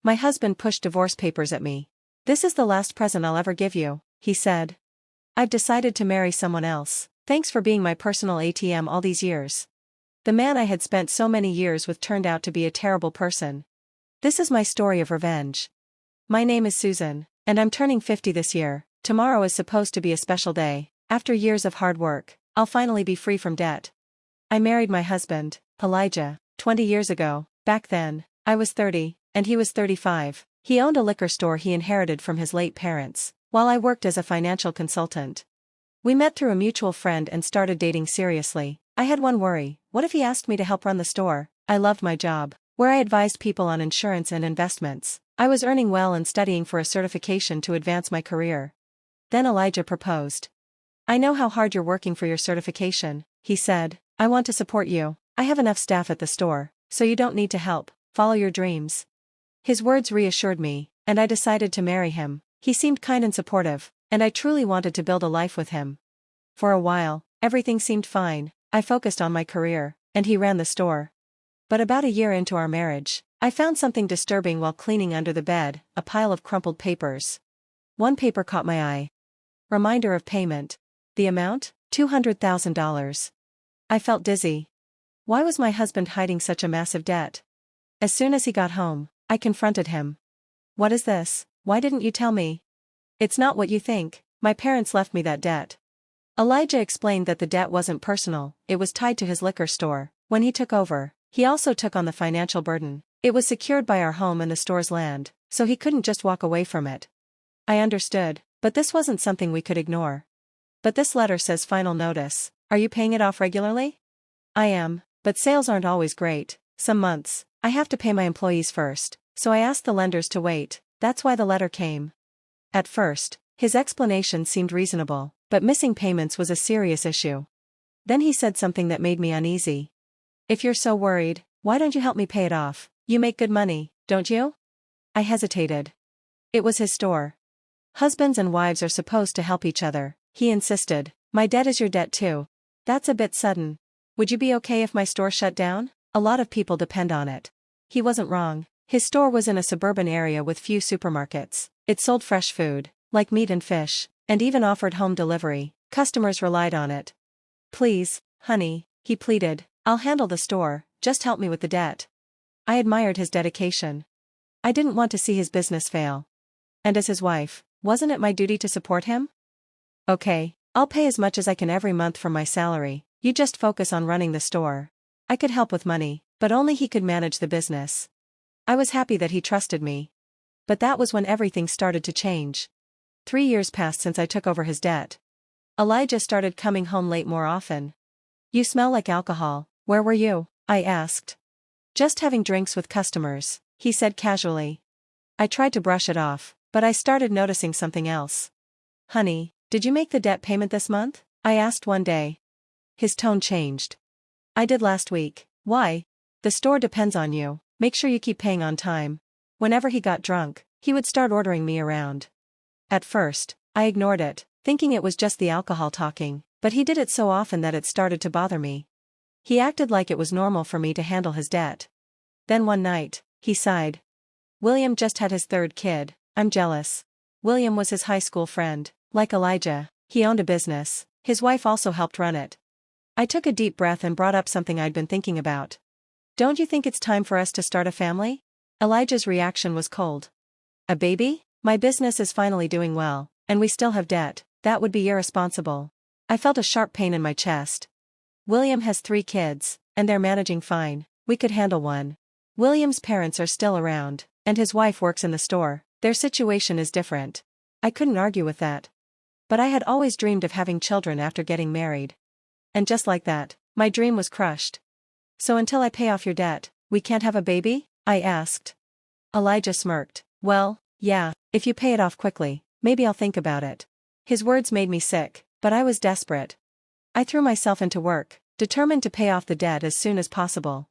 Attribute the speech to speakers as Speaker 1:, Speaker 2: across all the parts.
Speaker 1: My husband pushed divorce papers at me. "This is the last present I'll ever give you," he said. "I've decided to marry someone else. Thanks for being my personal ATM all these years." The man I had spent so many years with turned out to be a terrible person. This is my story of revenge. My name is Susan, and I'm turning 50 this year. Tomorrow is supposed to be a special day. After years of hard work, I'll finally be free from debt. I married my husband, Elijah, 20 years ago. Back then, I was 30, and he was 35. He owned a liquor store he inherited from his late parents, while I worked as a financial consultant. We met through a mutual friend and started dating seriously. I had one worry: what if he asked me to help run the store? I loved my job, where I advised people on insurance and investments. I was earning well and studying for a certification to advance my career. Then Elijah proposed. "I know how hard you're working for your certification," he said. "I want to support you. I have enough staff at the store, so you don't need to help. Follow your dreams." His words reassured me, and I decided to marry him. He seemed kind and supportive, and I truly wanted to build a life with him. For a while, everything seemed fine. I focused on my career, and he ran the store. But about a year into our marriage, I found something disturbing while cleaning under the bed: a pile of crumpled papers. One paper caught my eye. Reminder of payment. The amount? $200,000. I felt dizzy. Why was my husband hiding such a massive debt? As soon as he got home, I confronted him. "What is this? Why didn't you tell me?" "It's not what you think. My parents left me that debt." Elijah explained that the debt wasn't personal, it was tied to his liquor store. When he took over, he also took on the financial burden. It was secured by our home and the store's land, so he couldn't just walk away from it. I understood, but this wasn't something we could ignore. "But this letter says final notice. Are you paying it off regularly?" "I am, but sales aren't always great. Some months, I have to pay my employees first, so I asked the lenders to wait. That's why the letter came." At first, his explanation seemed reasonable, but missing payments was a serious issue. Then he said something that made me uneasy. "If you're so worried, why don't you help me pay it off? You make good money, don't you?" I hesitated. It was his store. "Husbands and wives are supposed to help each other," he insisted. "My debt is your debt too." "That's a bit sudden. Would you be okay if my store shut down? A lot of people depend on it." He wasn't wrong. His store was in a suburban area with few supermarkets. It sold fresh food, like meat and fish, and even offered home delivery. Customers relied on it. "Please, honey," he pleaded, "I'll handle the store, just help me with the debt." I admired his dedication. I didn't want to see his business fail. And as his wife, wasn't it my duty to support him? "Okay, I'll pay as much as I can every month from my salary. You just focus on running the store." I could help with money, but only he could manage the business. I was happy that he trusted me. But that was when everything started to change. 3 years passed since I took over his debt. Elijah started coming home late more often. "You smell like alcohol. Where were you?" I asked. "Just having drinks with customers," he said casually. I tried to brush it off, but I started noticing something else. "Honey, did you make the debt payment this month?" I asked one day. His tone changed. "I did last week." "Why?" "The store depends on you. Make sure you keep paying on time." Whenever he got drunk, he would start ordering me around. At first, I ignored it, thinking it was just the alcohol talking, but he did it so often that it started to bother me. He acted like it was normal for me to handle his debt. Then one night, he sighed. "William just had his 3rd kid. I'm jealous." William was his high school friend. Like Elijah, he owned a business. His wife also helped run it. I took a deep breath and brought up something I'd been thinking about. "Don't you think it's time for us to start a family?" Elijah's reaction was cold. "A baby? My business is finally doing well, and we still have debt. That would be irresponsible." I felt a sharp pain in my chest. "William has 3 kids, and they're managing fine. We could handle one." William's parents are still around, and his wife works in the store. Their situation is different. I couldn't argue with that. But I had always dreamed of having children after getting married. And just like that, my dream was crushed. "So until I pay off your debt, we can't have a baby?" I asked. Elijah smirked. "Well, yeah, if you pay it off quickly, maybe I'll think about it." His words made me sick, but I was desperate. I threw myself into work, determined to pay off the debt as soon as possible.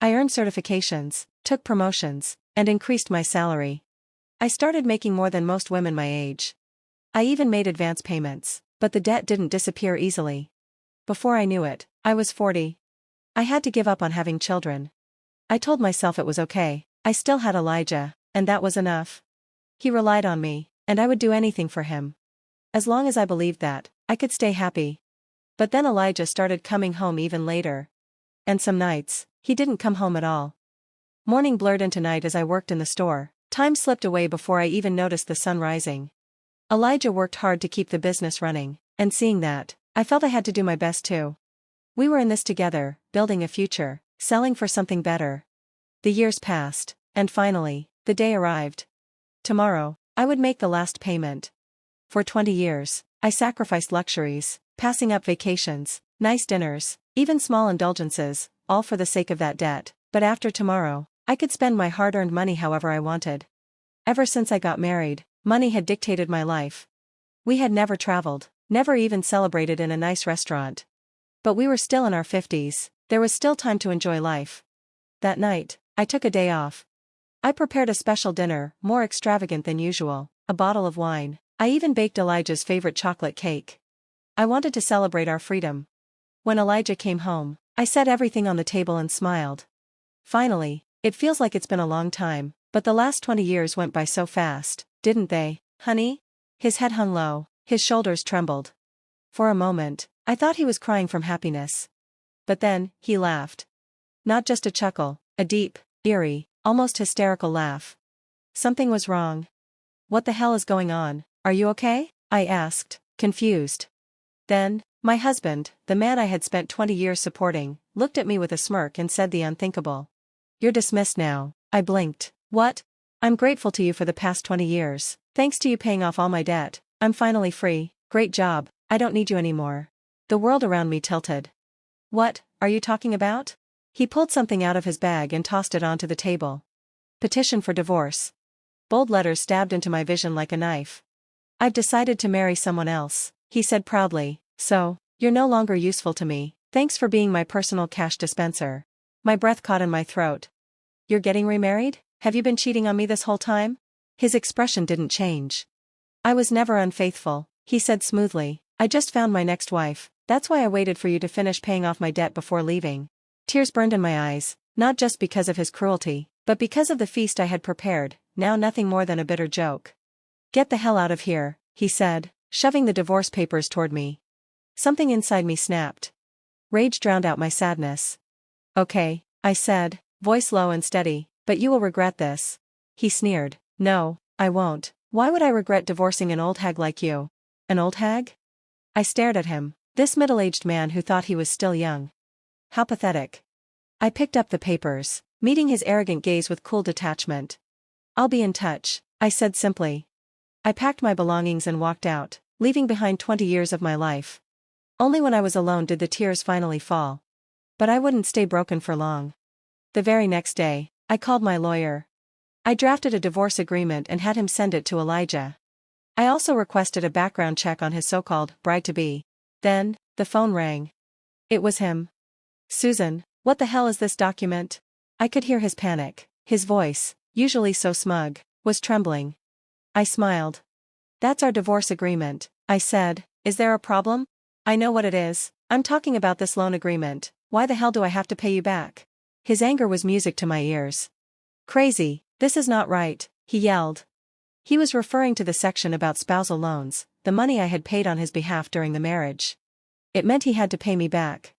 Speaker 1: I earned certifications, took promotions, and increased my salary. I started making more than most women my age. I even made advance payments, but the debt didn't disappear easily. Before I knew it, I was 40. I had to give up on having children. I told myself it was okay. I still had Elijah. And that was enough. He relied on me, and I would do anything for him. As long as I believed that, I could stay happy. But then Elijah started coming home even later. And some nights, he didn't come home at all. Morning blurred into night as I worked in the store. Time slipped away before I even noticed the sun rising. Elijah worked hard to keep the business running, and seeing that, I felt I had to do my best too. We were in this together, building a future, selling for something better. The years passed, and finally, the day arrived. Tomorrow, I would make the last payment. For 20 years, I sacrificed luxuries, passing up vacations, nice dinners, even small indulgences, all for the sake of that debt. But after tomorrow, I could spend my hard-earned money however I wanted. Ever since I got married, money had dictated my life. We had never traveled, never even celebrated in a nice restaurant. But we were still in our 50s, there was still time to enjoy life. That night, I took a day off. I prepared a special dinner, more extravagant than usual, a bottle of wine. I even baked Elijah's favorite chocolate cake. I wanted to celebrate our freedom. When Elijah came home, I set everything on the table and smiled. Finally, it feels like it's been a long time, but the last 20 years went by so fast, didn't they, honey? His head hung low, his shoulders trembled. For a moment, I thought he was crying from happiness. But then, he laughed. Not just a chuckle, a deep, eerie, almost hysterical laugh. Something was wrong. What the hell is going on? Are you okay? I asked, confused. Then, my husband, the man I had spent 20 years supporting, looked at me with a smirk and said the unthinkable. You're dismissed now. I blinked. What? I'm grateful to you for the past 20 years. Thanks to you paying off all my debt, I'm finally free. Great job, I don't need you anymore. The world around me tilted. What are you talking about? He pulled something out of his bag and tossed it onto the table. Petition for divorce. Bold letters stabbed into my vision like a knife. I've decided to marry someone else, he said proudly. So, you're no longer useful to me. Thanks for being my personal cash dispenser. My breath caught in my throat. You're getting remarried? Have you been cheating on me this whole time? His expression didn't change. I was never unfaithful, he said smoothly. I just found my next wife. That's why I waited for you to finish paying off my debt before leaving. Tears burned in my eyes, not just because of his cruelty, but because of the feast I had prepared, now nothing more than a bitter joke. Get the hell out of here, he said, shoving the divorce papers toward me. Something inside me snapped. Rage drowned out my sadness. Okay, I said, voice low and steady, but you will regret this. He sneered. No, I won't. Why would I regret divorcing an old hag like you? An old hag? I stared at him, this middle-aged man who thought he was still young. How pathetic. I picked up the papers, meeting his arrogant gaze with cool detachment. I'll be in touch, I said simply. I packed my belongings and walked out, leaving behind 20 years of my life. Only when I was alone did the tears finally fall. But I wouldn't stay broken for long. The very next day, I called my lawyer. I drafted a divorce agreement and had him send it to Elijah. I also requested a background check on his so-called bride-to-be. Then, the phone rang. It was him. Susan, what the hell is this document? I could hear his panic. His voice, usually so smug, was trembling. I smiled. That's our divorce agreement, I said. Is there a problem? I know what it is. I'm talking about this loan agreement. Why the hell do I have to pay you back? His anger was music to my ears. Crazy, this is not right, he yelled. He was referring to the section about spousal loans, the money I had paid on his behalf during the marriage. It meant he had to pay me back.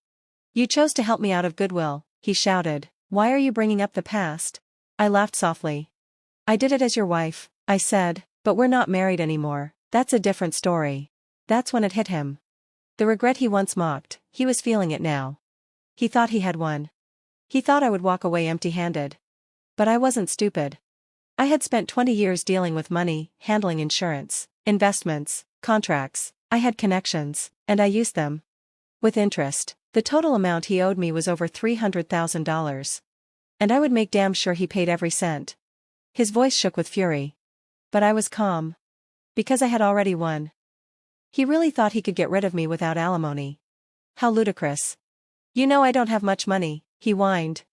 Speaker 1: You chose to help me out of goodwill, he shouted. Why are you bringing up the past? I laughed softly. I did it as your wife, I said, but we're not married anymore. That's a different story. That's when it hit him. The regret he once mocked, he was feeling it now. He thought he had won. He thought I would walk away empty-handed. But I wasn't stupid. I had spent 20 years dealing with money, handling insurance, investments, contracts. I had connections, and I used them. With interest, the total amount he owed me was over $300,000. And I would make damn sure he paid every cent. His voice shook with fury. But I was calm. Because I had already won. He really thought he could get rid of me without alimony. How ludicrous. You know I don't have much money, he whined.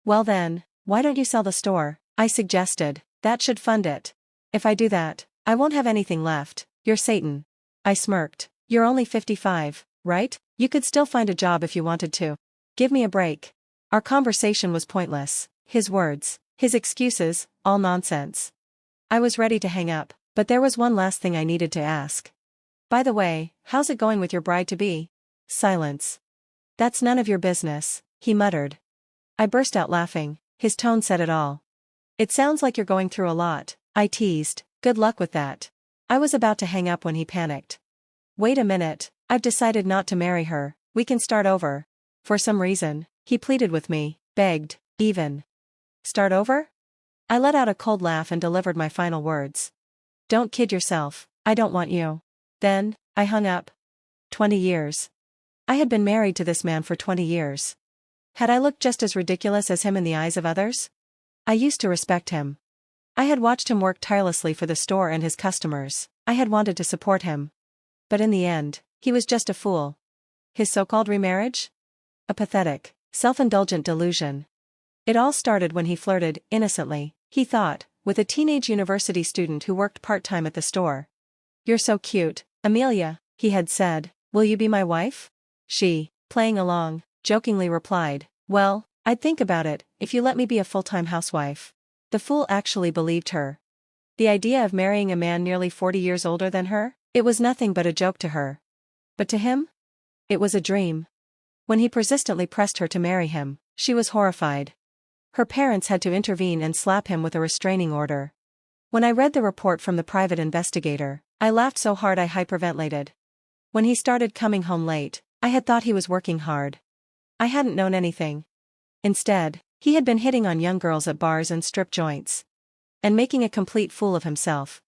Speaker 1: Well then, why don't you sell the store? I suggested. That should fund it. If I do that, I won't have anything left. You're Satan. I smirked. You're only 55, right? You could still find a job if you wanted to. Give me a break. Our conversation was pointless. His words, His excuses, all nonsense. I was ready to hang up, but there was one last thing I needed to ask. By the way, how's it going with your bride-to-be? Silence. That's none of your business, he muttered. I burst out laughing. His tone said it all. It sounds like you're going through a lot, I teased. Good luck with that. I was about to hang up when he panicked. Wait a minute, I've decided not to marry her, we can start over. For some reason, he pleaded with me, begged, even. Start over? I let out a cold laugh and delivered my final words. Don't kid yourself, I don't want you. Then, I hung up. 20 years. I had been married to this man for 20 years. Had I looked just as ridiculous as him in the eyes of others? I used to respect him. I had watched him work tirelessly for the store and his customers. I had wanted to support him. But in the end, he was just a fool. His so-called remarriage? A pathetic, self-indulgent delusion. It all started when he flirted, innocently, he thought, with a teenage university student who worked part-time at the store. You're so cute, Amelia, he had said. Will you be my wife? She, playing along, jokingly replied, well, I'd think about it, if you let me be a full-time housewife. The fool actually believed her. The idea of marrying a man nearly 40 years older than her? It was nothing but a joke to her. But to him? It was a dream. When he persistently pressed her to marry him, she was horrified. Her parents had to intervene and slap him with a restraining order. When I read the report from the private investigator, I laughed so hard I hyperventilated. When he started coming home late, I had thought he was working hard. I hadn't known anything. Instead, he had been hitting on young girls at bars and strip joints. And making a complete fool of himself.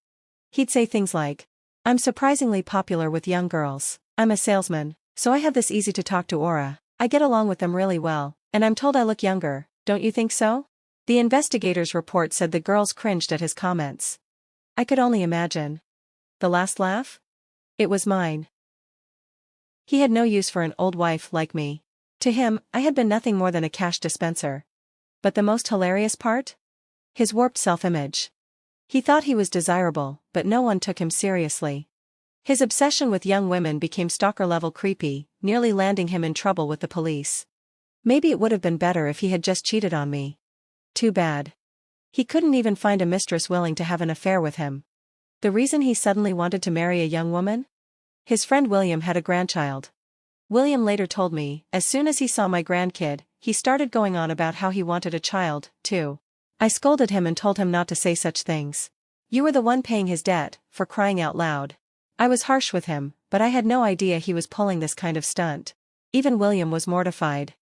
Speaker 1: He'd say things like, I'm surprisingly popular with young girls, I'm a salesman, so I have this easy-to-talk-to aura, I get along with them really well, and I'm told I look younger. Don't you think so? The investigator's report said the girls cringed at his comments. I could only imagine. The last laugh? It was mine. He had no use for an old wife like me. To him, I had been nothing more than a cash dispenser. But the most hilarious part? His warped self-image. He thought he was desirable, but no one took him seriously. His obsession with young women became stalker-level creepy, nearly landing him in trouble with the police. Maybe it would have been better if he had just cheated on me. Too bad. He couldn't even find a mistress willing to have an affair with him. The reason he suddenly wanted to marry a young woman? His friend William had a grandchild. William later told me, as soon as he saw my grandkid, he started going on about how he wanted a child, too. I scolded him and told him not to say such things. You were the one paying his debt, for crying out loud. I was harsh with him, but I had no idea he was pulling this kind of stunt. Even William was mortified.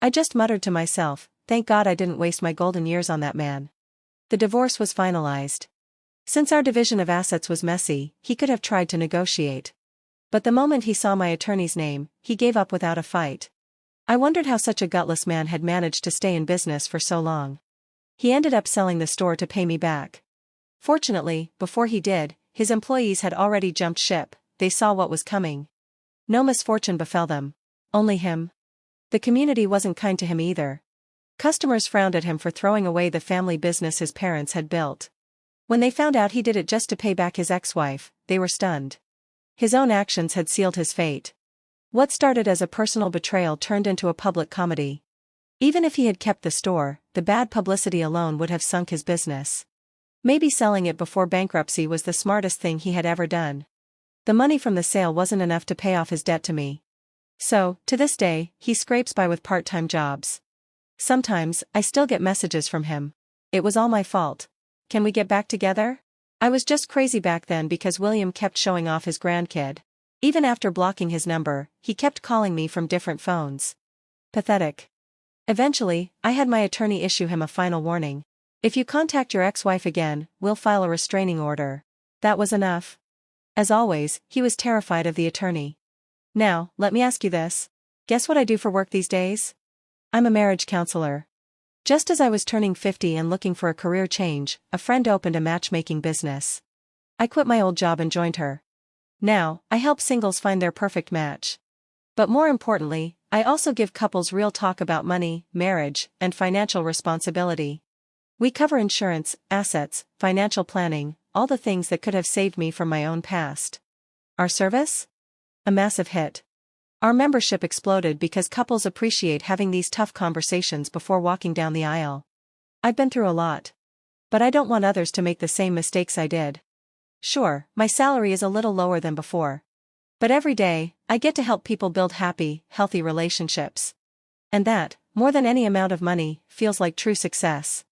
Speaker 1: I just muttered to myself, thank God I didn't waste my golden years on that man. The divorce was finalized. Since our division of assets was messy, he could have tried to negotiate. But the moment he saw my attorney's name, he gave up without a fight. I wondered how such a gutless man had managed to stay in business for so long. He ended up selling the store to pay me back. Fortunately, before he did, his employees had already jumped ship, they saw what was coming. No misfortune befell them. Only him. The community wasn't kind to him either. Customers frowned at him for throwing away the family business his parents had built. When they found out he did it just to pay back his ex-wife, they were stunned. His own actions had sealed his fate. What started as a personal betrayal turned into a public comedy. Even if he had kept the store, the bad publicity alone would have sunk his business. Maybe selling it before bankruptcy was the smartest thing he had ever done. The money from the sale wasn't enough to pay off his debt to me. So, to this day, he scrapes by with part-time jobs. Sometimes, I still get messages from him. It was all my fault. Can we get back together? I was just crazy back then because William kept showing off his grandkid. Even after blocking his number, he kept calling me from different phones. Pathetic. Eventually, I had my attorney issue him a final warning. If you contact your ex-wife again, we'll file a restraining order. That was enough. As always, he was terrified of the attorney. Now, let me ask you this. Guess what I do for work these days? I'm a marriage counselor. Just as I was turning 50 and looking for a career change, a friend opened a matchmaking business. I quit my old job and joined her. Now, I help singles find their perfect match. But more importantly, I also give couples real talk about money, marriage, and financial responsibility. We cover insurance, assets, financial planning, all the things that could have saved me from my own past. Our service? A massive hit. Our membership exploded because couples appreciate having these tough conversations before walking down the aisle. I've been through a lot. But I don't want others to make the same mistakes I did. Sure, my salary is a little lower than before. But every day, I get to help people build happy, healthy relationships. And that, more than any amount of money, feels like true success.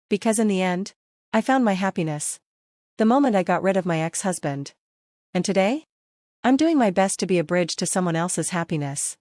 Speaker 1: Because in the end, I found my happiness. The moment I got rid of my ex-husband. And today? I'm doing my best to be a bridge to someone else's happiness.